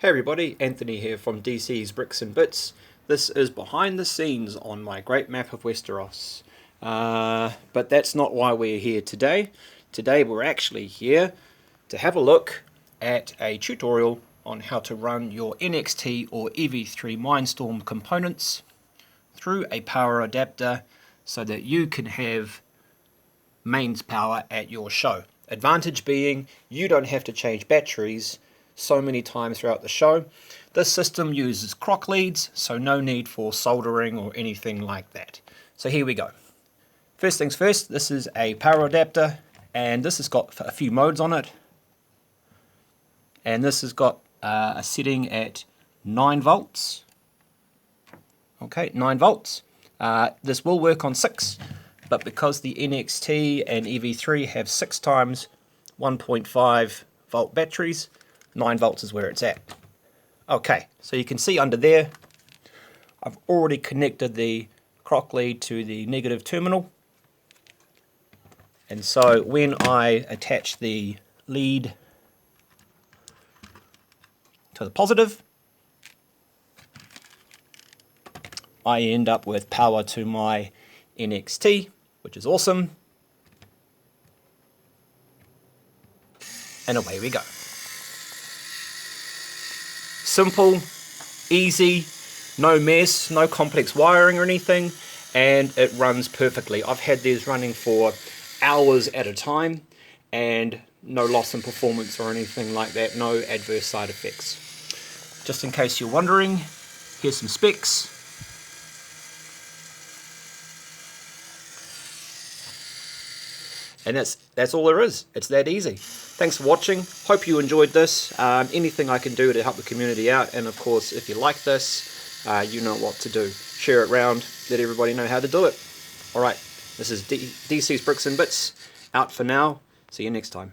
Hey everybody, Anthony here from DC's Bricks and Bits. This is behind the scenes on my great map of Westeros. But that's not why we're here today. Today we're actually here to have a look at a tutorial on how to run your NXT or EV3 Mindstorm components through a power adapter so that you can have mains power at your show. Advantage being you don't have to change batteries so many times throughout the show. This system uses crock leads, so no need for soldering or anything like that. So here we go. First things first, this is a power adapter, and this has got a few modes on it. And this has got a setting at 9 volts. Okay, 9 volts. This will work on 6, but because the NXT and EV3 have 6 times 1.5 volt batteries, 9 volts is where it's at. Okay, so you can see under there, I've already connected the crock lead to the negative terminal. And so when I attach the lead to the positive, I end up with power to my NXT, which is awesome. And away we go. Simple, easy, no mess, no complex wiring or anything, and it runs perfectly. I've had these running for hours at a time and no loss in performance or anything like that, no adverse side effects. Just in case you're wondering, here's some specs. And that's all there is. It's that easy. Thanks for watching. Hope you enjoyed this. Anything I can do to help the community out, and of course, if you like this, you know what to do. Share it around. Let everybody know how to do it. All right. This is DC's Bricks and Bits. Out for now. See you next time.